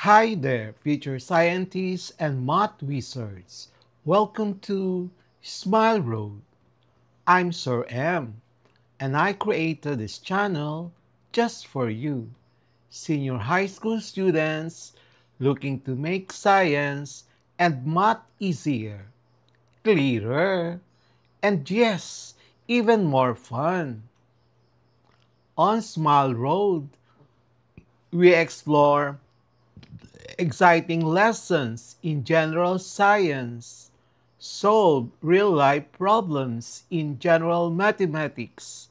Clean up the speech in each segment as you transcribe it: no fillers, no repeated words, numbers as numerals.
Hi there, future scientists and math wizards. Welcome to Smile Road. I'm Sir M, and I created this channel just for you, senior high school students looking to make science and math easier, clearer, and yes, even more fun. On Smile Road, we explore exciting lessons in general science, solve real life problems in general mathematics,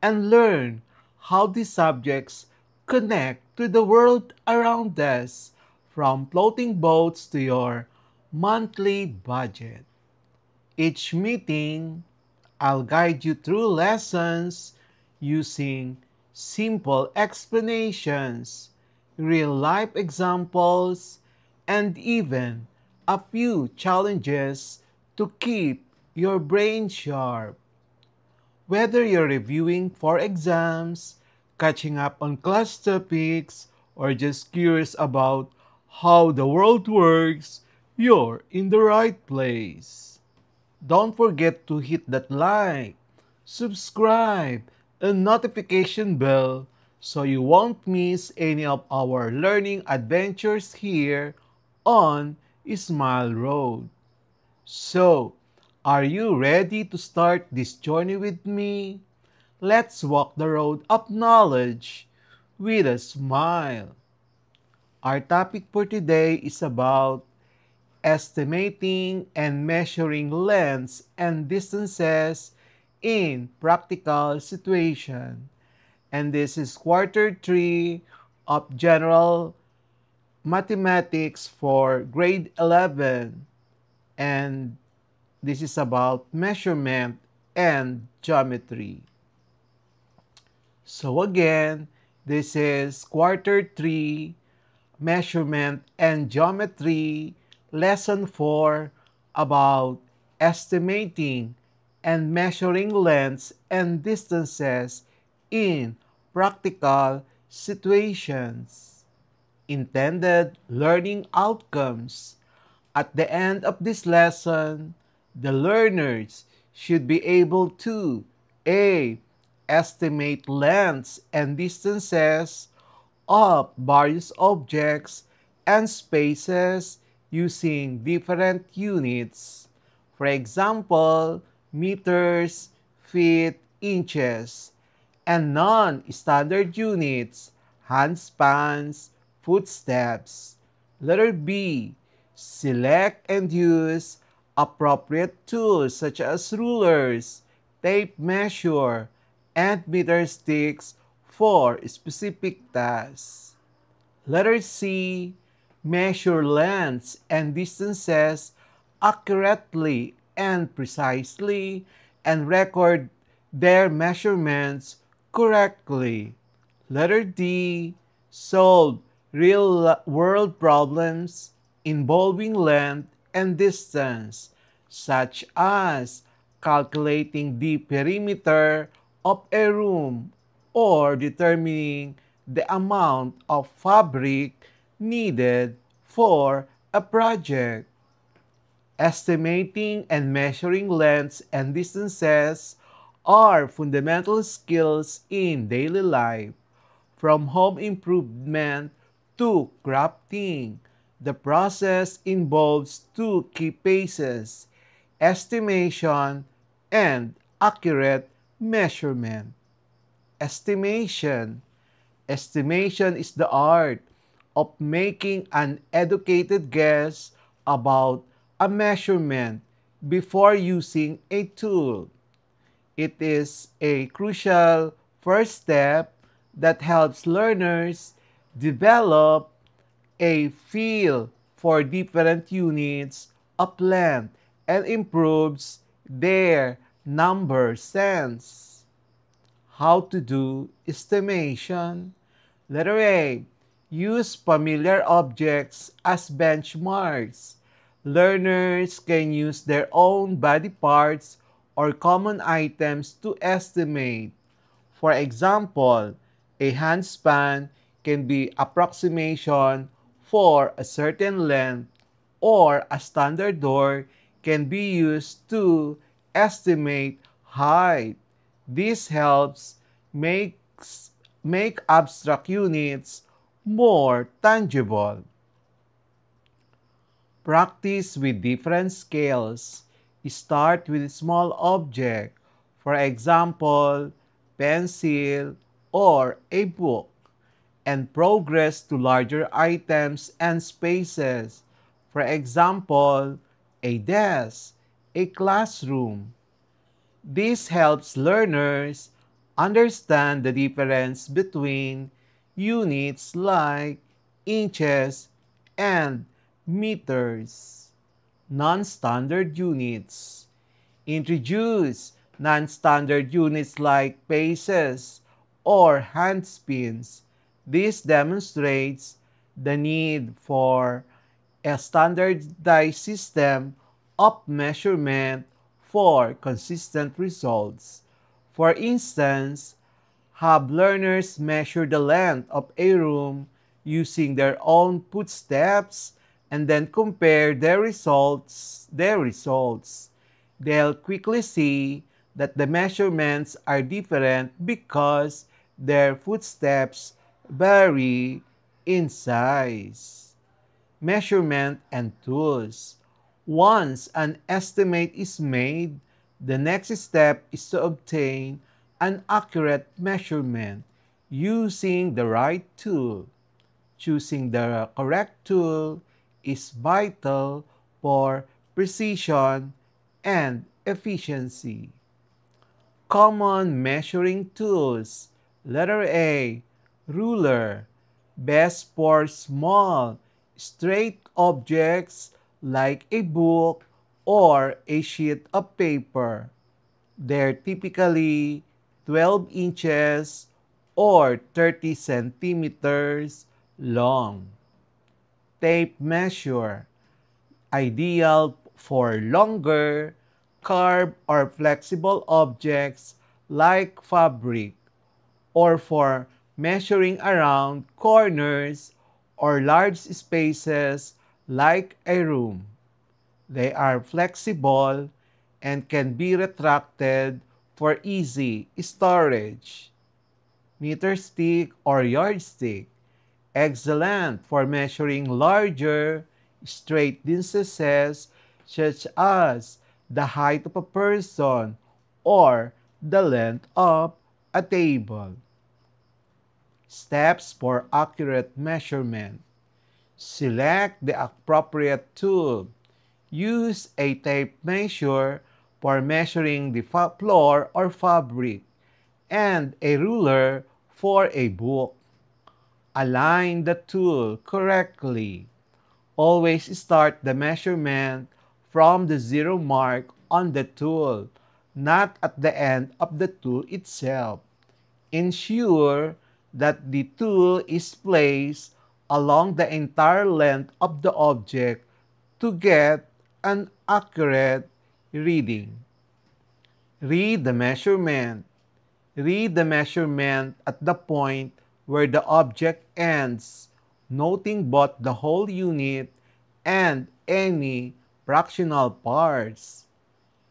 and learn how these subjects connect to the world around us, from floating boats to your monthly budget. Each meeting, I'll guide you through lessons using simple explanations, real life examples, and even a few challenges to keep your brain sharp. Whether you're reviewing for exams, catching up on class topics, or just curious about how the world works, you're in the right place. Don't forget to hit that like, subscribe, and notification bell so you won't miss any of our learning adventures here on Smile Road. So, are you ready to start this journey with me? Let's walk the road of knowledge with a smile. Our topic for today is about estimating and measuring lengths and distances in practical situation. And this is quarter 3 of general mathematics for grade 11. And this is about measurement and geometry. So again, this is quarter 3 measurement and geometry, lesson 4 about estimating and measuring lengths and distances in practical situations. Intended learning outcomes. At the end of this lesson, the learners should be able to A. Estimate lengths and distances of various objects and spaces using different units. For example, meters, feet, inches, and non-standard units, handspans, footsteps. Letter B. Select and use appropriate tools such as rulers, tape measure, and meter sticks for specific tasks. Letter C. Measure lengths and distances accurately and precisely and record their measurements correctly. Letter D. Solve real-world problems involving length and distance, such as calculating the perimeter of a room or determining the amount of fabric needed for a project. Estimating and measuring lengths and distances are fundamental skills in daily life. From home improvement to crafting, the process involves two key phases: estimation and accurate measurement. Estimation. Estimation is the art of making an educated guess about a measurement before using a tool. It is a crucial first step that helps learners develop a feel for different units of length and improves their number sense. How to do estimation? Letter A. Use familiar objects as benchmarks. Learners can use their own body parts or common items to estimate. For example, a handspan can be approximation for a certain length, or a standard door can be used to estimate height. This helps makes, make abstract units more tangible. Practice with different scales. Start with a small object, for example, pencil or a book, and progress to larger items and spaces, for example, a desk, a classroom. This helps learners understand the difference between units like inches and meters. Non-standard units. Introduce non-standard units like paces or handspins. This demonstrates the need for a standardized system of measurement for consistent results. For instance, have learners measure the length of a room using their own footsteps and then compare their results. They'll quickly see that the measurements are different because their footsteps vary in size. Measurement and tools. Once an estimate is made, the next step is to obtain an accurate measurement using the right tool. Choosing the correct tool is vital for precision and efficiency. Common measuring tools. Letter A. Ruler. Best for small, straight objects like a book or a sheet of paper. They're typically 12 inches or 30 centimeters long. Tape measure. Ideal for longer, carved or flexible objects like fabric, or for measuring around corners or large spaces like a room. They are flexible and can be retracted for easy storage. Meter stick or yardstick. Excellent for measuring larger, straight distances such as the height of a person or the length of a table. Steps for accurate measurement. Select the appropriate tool. Use a tape measure for measuring the floor or fabric, and a ruler for a book. Align the tool correctly. Always start the measurement from the zero mark on the tool, not at the end of the tool itself. Ensure that the tool is placed along the entire length of the object to get an accurate reading. Read the measurement. Read the measurement at the point where the object ends, noting both the whole unit and any fractional parts.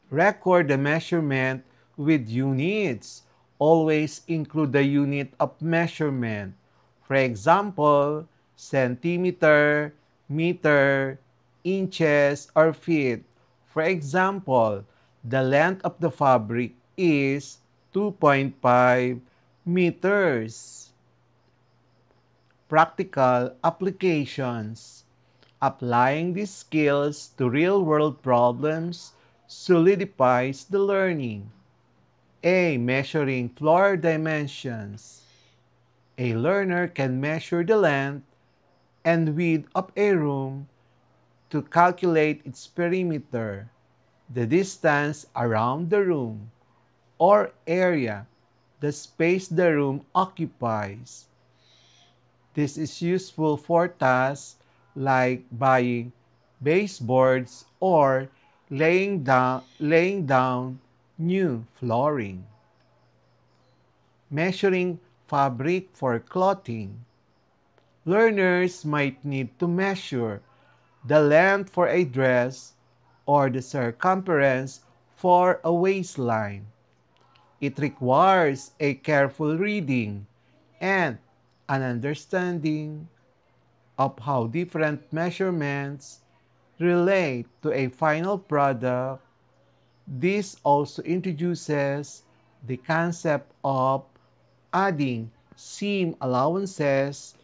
Record the measurement with units. Always include the unit of measurement. For example, centimeter, meter, inches, or feet. For example, the length of the fabric is 2.5 meters. Practical applications. Applying these skills to real-world problems solidifies the learning. A. Measuring floor dimensions. A learner can measure the length and width of a room to calculate its perimeter, the distance around the room, or area, the space the room occupies. This is useful for tasks like buying baseboards or laying down new flooring. Measuring fabric for clothing. Learners might need to measure the length for a dress or the circumference for a waistline. It requires a careful reading and an understanding of how different measurements relate to a final product. This also introduces the concept of adding seam allowances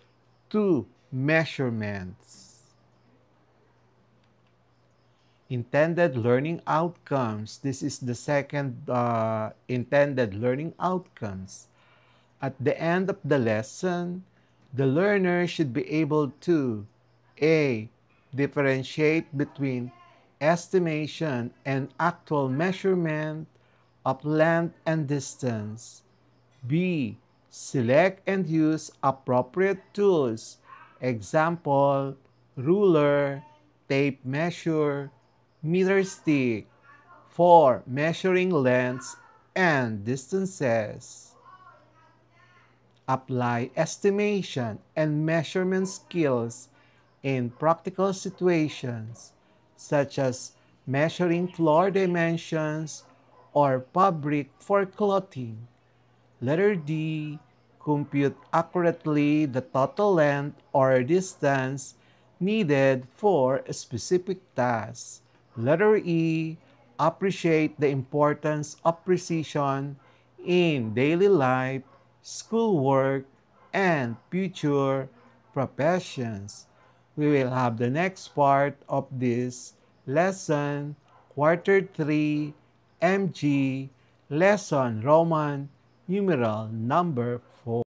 to measurements. Intended learning outcomes. This is the second intended learning outcomes. At the end of the lesson, the learner should be able to A. Differentiate between estimation and actual measurement of length and distance. B. Select and use appropriate tools. Example, ruler, tape measure, meter stick for measuring lengths and distances. Apply estimation and measurement skills in practical situations, such as measuring floor dimensions or fabric for clothing. Letter D. Compute accurately the total length or distance needed for a specific task. Letter E. Appreciate the importance of precision in daily life, schoolwork, and future professions. We will have the next part of this lesson, Quarter 3, MG, Lesson Roman numeral number